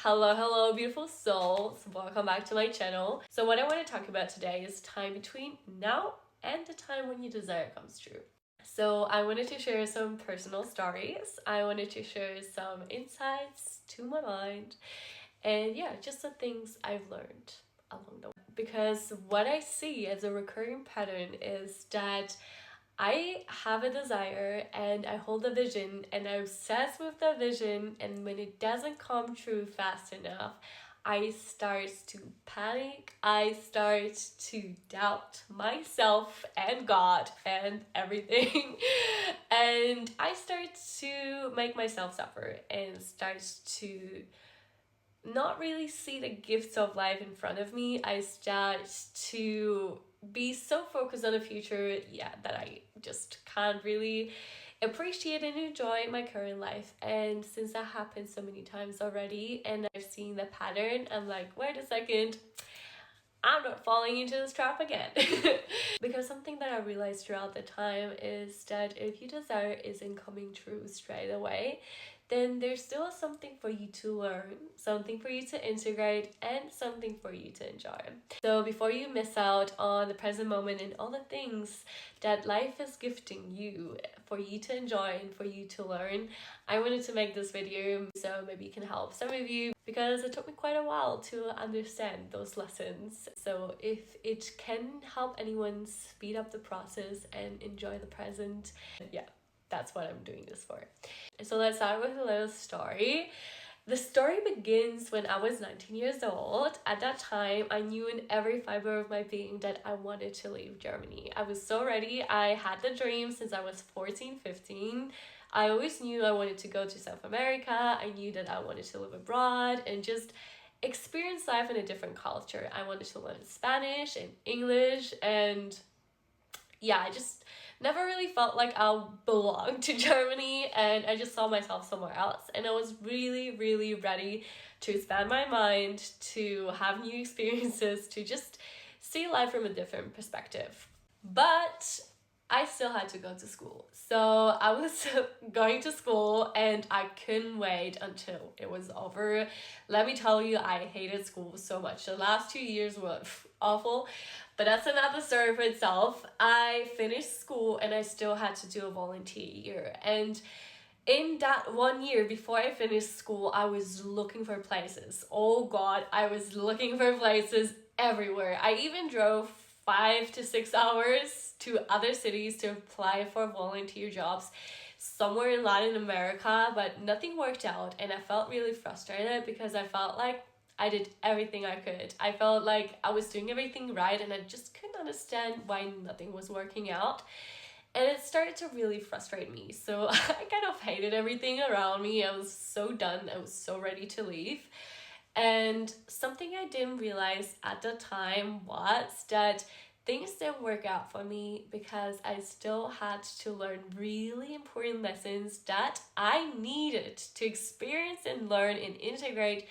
Hello beautiful souls, welcome back to my channel. So what I want to talk about today is time between now and the time when your desire comes true. So I wanted to share some personal stories. I wanted to share some insights to my mind, and yeah, just the things I've learned along the way. Because what I see as a recurring pattern is that I have a desire and I hold a vision and I'm obsessed with the vision, and when it doesn't come true fast enough, I start to panic. I start to doubt myself and God and everything. And I start to make myself suffer and start to not really see the gifts of life in front of me. I start to be so focused on the future, that I just can't really appreciate and enjoy my current life. And since that happened so many times already and I've seen the pattern, I'm like, wait a second, I'm not falling into this trap again. Because something that I realized throughout the time is that if your desire isn't coming true straight away, then there's still something for you to learn, something for you to integrate, and something for you to enjoy. So before you miss out on the present moment and all the things that life is gifting you for you to enjoy and for you to learn, I wanted to make this video so maybe it can help some of you, because it took me quite a while to understand those lessons. So if it can help anyone speed up the process and enjoy the present, that's what I'm doing this for. So let's start with a little story. The story begins when I was 19 years old. At that time, I knew in every fiber of my being that I wanted to leave Germany. I was so ready. I had the dream since I was 14, 15. I always knew I wanted to go to South America. I knew that I wanted to live abroad and just experience life in a different culture. I wanted to learn Spanish and English, and I just never really felt like I belonged to Germany, and I just saw myself somewhere else. And I was really ready to expand my mind, to have new experiences, to just see life from a different perspective. But I still had to go to school. So I was going to school and I couldn't wait until it was over. Let me tell you, I hated school so much. The last 2 years were awful, but that's another story for itself. I finished school and I still had to do a volunteer year. And in that 1 year before I finished school, I was looking for places. Oh God, I was looking for places everywhere. I even drove 5 to 6 hours to other cities to apply for volunteer jobs somewhere in Latin America, but nothing worked out. And I felt really frustrated because I felt like I did everything I could. I felt like I was doing everything right and I just couldn't understand why nothing was working out. And it started to really frustrate me. So I kind of hated everything around me. I was so done. I was so ready to leave. And something I didn't realize at the time was that things didn't work out for me because I still had to learn really important lessons that I needed to experience and learn and integrate,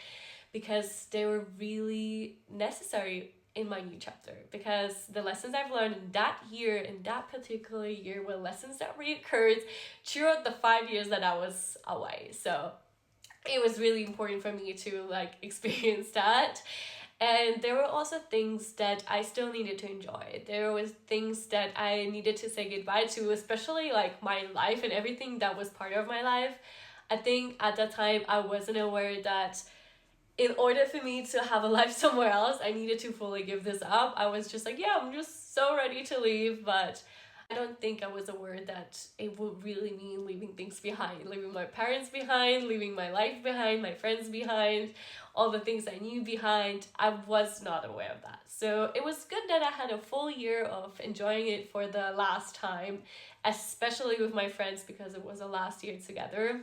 because they were really necessary in my new chapter. Because the lessons I've learned in that year, in that particular year, were lessons that reoccurred throughout the 5 years that I was away. So it was really important for me to experience that. And there were also things that I still needed to enjoy. There was things that I needed to say goodbye to, especially my life and everything that was part of my life. I think at that time I wasn't aware that in order for me to have a life somewhere else, I needed to fully give this up. I was just I'm just so ready to leave, but I don't think I was aware that it would really mean leaving things behind, leaving my parents behind, leaving my life behind, my friends behind, all the things I knew behind. I was not aware of that. So it was good that I had a full year of enjoying it for the last time, especially with my friends, because it was the last year together.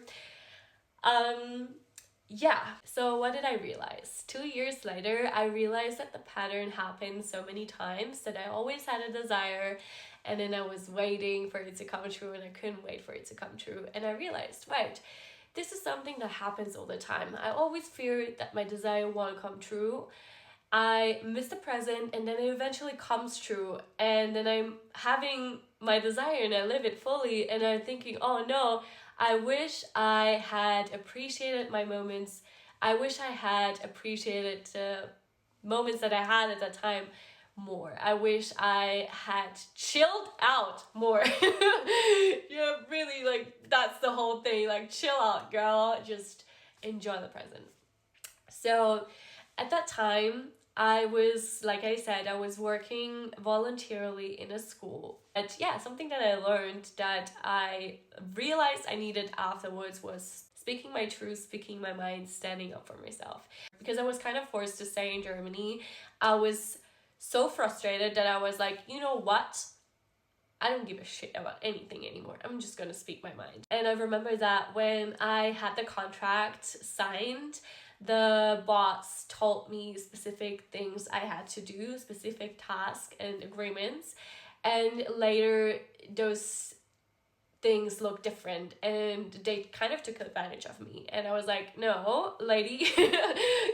So what did I realize? 2 years later, I realized that the pattern happened so many times that I always had a desire, and then I was waiting for it to come true and I couldn't wait for it to come true. And I realized, right, this is something that happens all the time. I always fear that my desire won't come true. I miss the present and then it eventually comes true, and then I'm having my desire and I live it fully, and I'm thinking, oh no, I wish I had appreciated my moments I wish I had appreciated the moments that I had at that time more. I wish I had chilled out more. Yeah, really, like, that's the whole thing. Like, chill out, girl. Just enjoy the present. So at that time, I was, like I said, I was working voluntarily in a school. But yeah, something that I learned that I realized I needed afterwards was speaking my truth, speaking my mind, standing up for myself. Because I was kind of forced to stay in Germany, I was so frustrated that I was like, you know what? I don't give a shit about anything anymore. I'm just gonna speak my mind. And I remember that when I had the contract signed, the boss told me specific things I had to do, specific tasks and agreements. And later, those things look different and they kind of took advantage of me. And I was like, no, lady,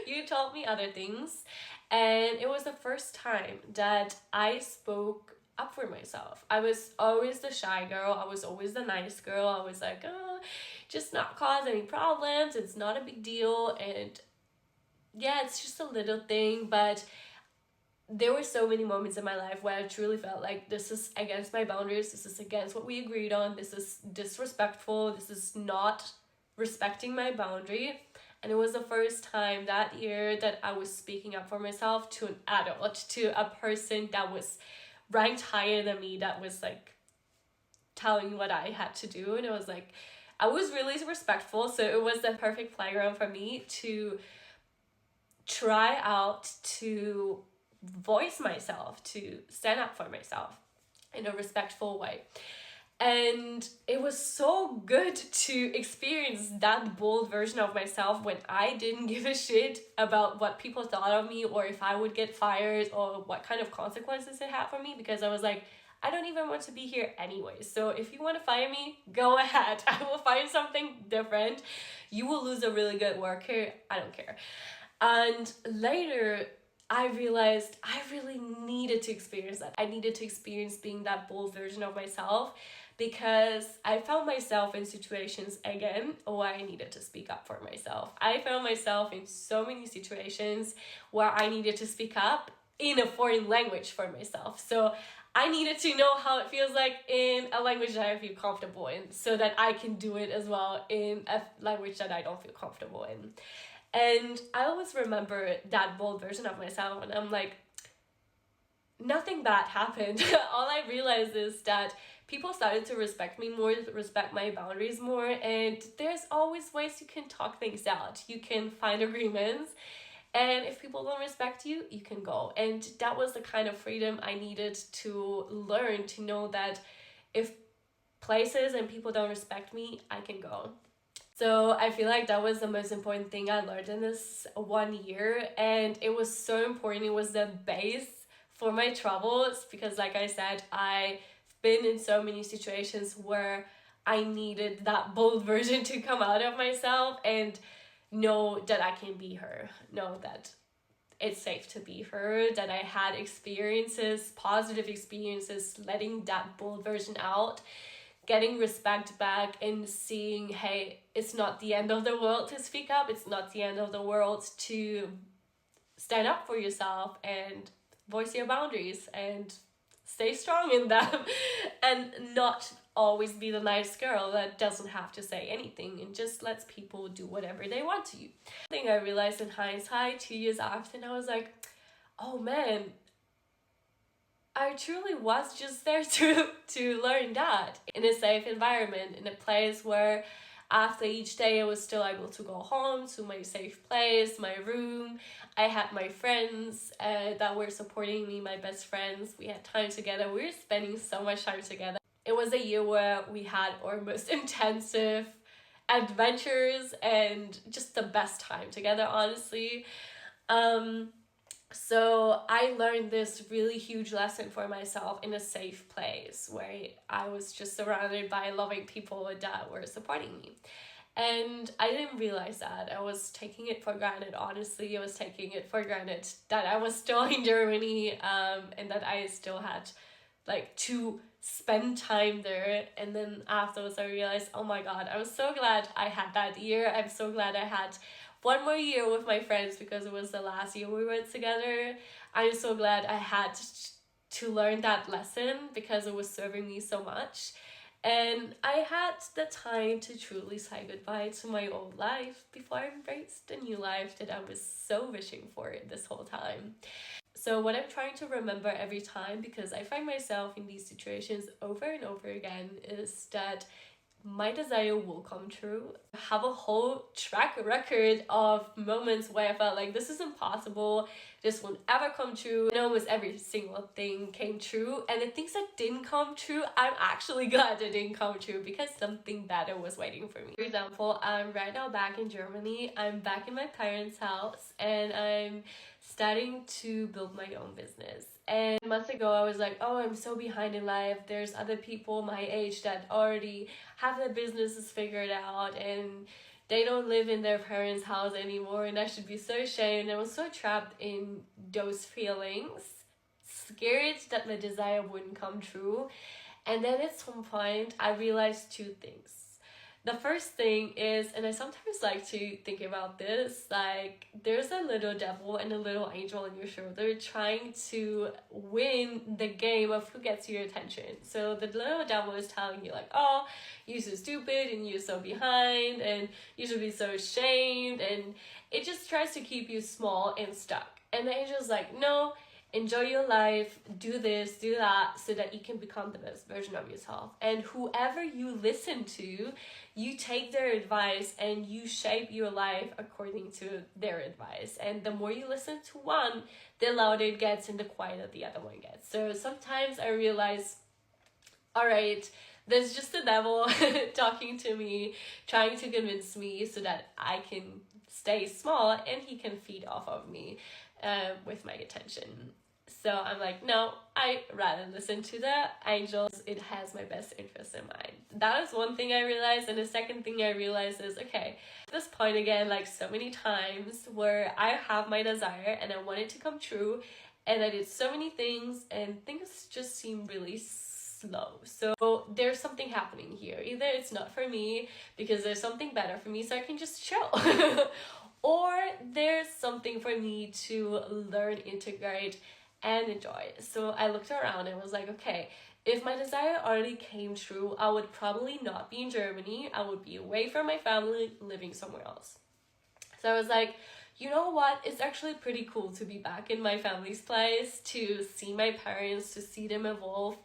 you told me other things. And it was the first time that I spoke up for myself. I was always the shy girl. I was always the nice girl. I was like, oh, just not cause any problems. It's not a big deal. And yeah, it's just a little thing. But there were so many moments in my life where I truly felt like this is against my boundaries. This is against what we agreed on. This is disrespectful. This is not respecting my boundary. And it was the first time that year that I was speaking up for myself to an adult, to a person that was ranked higher than me, that was like telling me what I had to do. And it was like, I was really respectful. So it was the perfect playground for me to try out to voice myself, to stand up for myself in a respectful way. And it was so good to experience that bold version of myself when I didn't give a shit about what people thought of me or if I would get fired or what kind of consequences it had for me, because I was like, I don't even want to be here anyway. So if you want to fire me, go ahead. I will find something different. You will lose a really good worker. I don't care. And later, I realized I really needed to experience that. I needed to experience being that bold version of myself, because I found myself in situations again where I needed to speak up for myself. I found myself in so many situations where I needed to speak up in a foreign language for myself. So I needed to know how it feels like in a language that I feel comfortable in, so that I can do it as well in a language that I don't feel comfortable in. And I always remember that bold version of myself, and I'm like, nothing bad happened. All I realized is that people started to respect me more, respect my boundaries more, and there's always ways you can talk things out. You can find agreements, and if people don't respect you, you can go. And that was the kind of freedom I needed to learn, to know that if places and people don't respect me, I can go. So I feel like that was the most important thing I learned in this 1 year, and it was so important. It was the base for my travels, because like I said, I've been in so many situations where I needed that bold version to come out of myself and know that I can be her, know that it's safe to be her, that I had experiences, positive experiences, letting that bold version out, getting respect back, and seeing, hey, it's not the end of the world to speak up. It's not the end of the world to stand up for yourself and voice your boundaries and stay strong in them and not always be the nice girl that doesn't have to say anything and just lets people do whatever they want to you. I think I realized in hindsight 2 years after, and I was like, oh man, I truly was just there to learn that in a safe environment, in a place where after each day I was still able to go home to my safe place, my room. I had my friends that were supporting me, my best friends. We had time together. We were spending so much time together. It was a year where we had our most intensive adventures and just the best time together, honestly. So I learned this really huge lesson for myself in a safe place where I was just surrounded by loving people that were supporting me. And I didn't realize that. I was taking it for granted, honestly. I was taking it for granted that I was still in Germany and that I still had like to spend time there. And then afterwards I realized, oh my god, I'm so glad I had that year. I'm so glad I had one more year with my friends because it was the last year we were together. I'm so glad I had to learn that lesson because it was serving me so much. And I had the time to truly say goodbye to my old life before I embraced the new life that I was so wishing for this whole time. So what I'm trying to remember every time, because I find myself in these situations over and over again, is that my desire will come true. I have a whole track record of moments where I felt like this is impossible, this won't ever come true, and almost every single thing came true. And the things that didn't come true, I'm actually glad they didn't come true because something better was waiting for me. For example, I'm right now back in Germany. I'm back in my parents' house and I'm starting to build my own business. And months ago I was like, oh, I'm so behind in life. There's other people my age that already have their businesses figured out and they don't live in their parents' house anymore, and I should be so ashamed. I was so trapped in those feelings, scared that my desire wouldn't come true. And then at some point I realized two things. The first thing is, and I sometimes like to think about this, like there's a little devil and a little angel on your shoulder trying to win the game of who gets your attention. So the little devil is telling you like, oh, you're so stupid and you're so behind and you should be so ashamed, and it just tries to keep you small and stuck. And the angel's like, no, enjoy your life, do this, do that, so that you can become the best version of yourself. And whoever you listen to, you take their advice and you shape your life according to their advice. And the more you listen to one, the louder it gets and the quieter the other one gets. So sometimes I realize, all right, there's just the devil talking to me, trying to convince me so that I can stay small and he can feed off of me with my attention. So I'm like, no, I rather listen to the angels. It has my best interest in mind. That is one thing I realized. And the second thing I realized is, okay, at this point again, like so many times where I have my desire and I want it to come true, and I did so many things and things just seem really slow. So there's something happening here. Either it's not for me because there's something better for me so I can just chill. Or there's something for me to learn, integrate, and enjoy. So I looked around and was like, okay, if my desire already came true, I would probably not be in Germany. I would be away from my family, living somewhere else. So I was like, you know what? It's actually pretty cool to be back in my family's place, to see my parents, to see them evolve,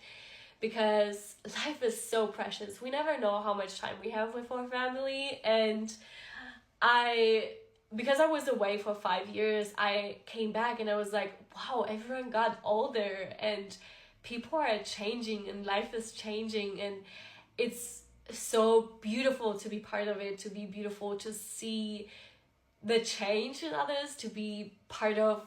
because life is so precious. We never know how much time we have with our family. And because I was away for 5 years, I came back and I was like, wow, everyone got older and people are changing and life is changing, and it's so beautiful to be part of it, to be beautiful to see the change in others, to be part of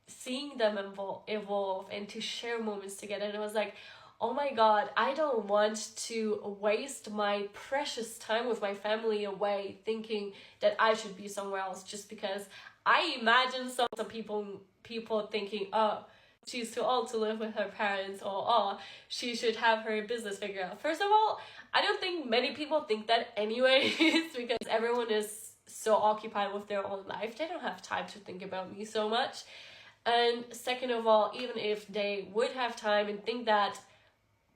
seeing them evolve and to share moments together. And I was like, oh my god, I don't want to waste my precious time with my family away thinking that I should be somewhere else just because I imagine some people thinking, oh, she's too old to live with her parents, or oh, she should have her business figured out. First of all, I don't think many people think that anyways because everyone is so occupied with their own life. They don't have time to think about me so much. And second of all, even if they would have time and think that,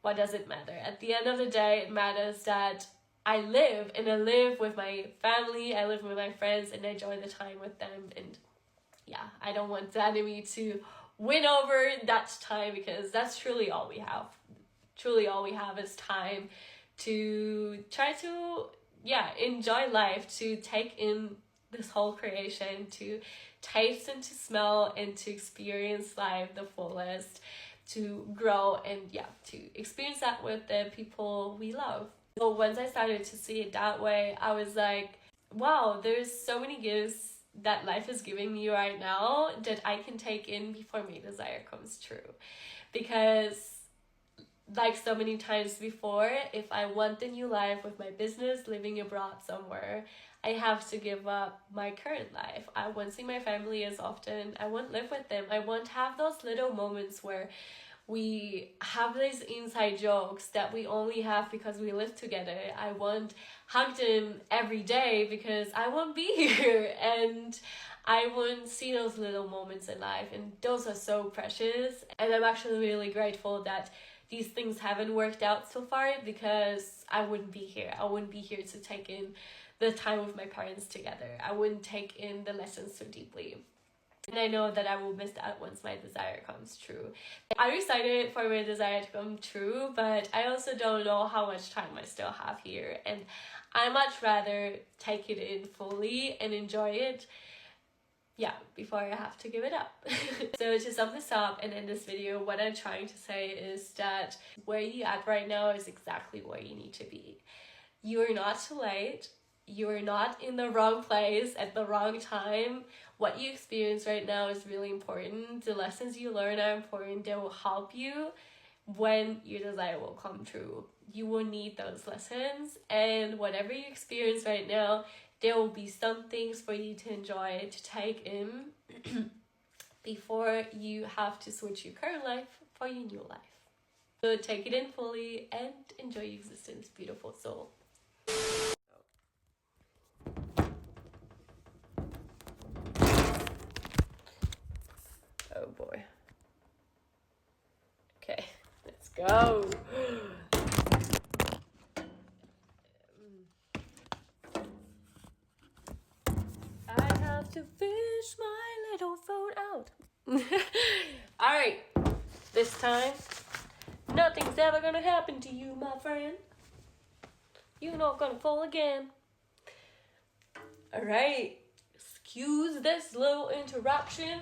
what does it matter? At the end of the day, it matters that I live, and I live with my family, I live with my friends, and I enjoy the time with them. And yeah, I don't want the enemy to win over that time, because that's truly all we have. Truly all we have is time to try to, enjoy life, to take in this whole creation, to taste and to smell and to experience life the fullest, to grow and to experience that with the people we love. So once I started to see it that way, I was like, wow, there's so many gifts that life is giving me right now that I can take in before my desire comes true. Because like so many times before, if I want a new life with my business, living abroad somewhere, I have to give up my current life. I won't see my family as often. I won't live with them. I won't have those little moments where we have these inside jokes that we only have because we live together. I won't hug them every day because I won't be here, and I won't see those little moments in life, and those are so precious. And I'm actually really grateful that these things haven't worked out so far, because I wouldn't be here. I wouldn't be here to take in the time with my parents together. I wouldn't take in the lessons so deeply. And I know that I will miss that once my desire comes true. I'm excited for my desire to come true, but I also don't know how much time I still have here. And I much rather take it in fully and enjoy it, before I have to give it up. So to sum this up and end this video, what I'm trying to say is that where you're at right now is exactly where you need to be. You are not too late. You are not in the wrong place at the wrong time. What you experience right now is really important. The lessons you learn are important. They will help you when your desire will come true. You will need those lessons, and whatever you experience right now, there will be some things for you to enjoy, to take in before you have to switch your current life for your new life. So take it in fully and enjoy your existence, beautiful soul. Oh boy. Okay, let's go. I have to fish my little phone out. Alright, this time, nothing's ever gonna happen to you, my friend. You're not gonna fall again. Alright, excuse this little interruption.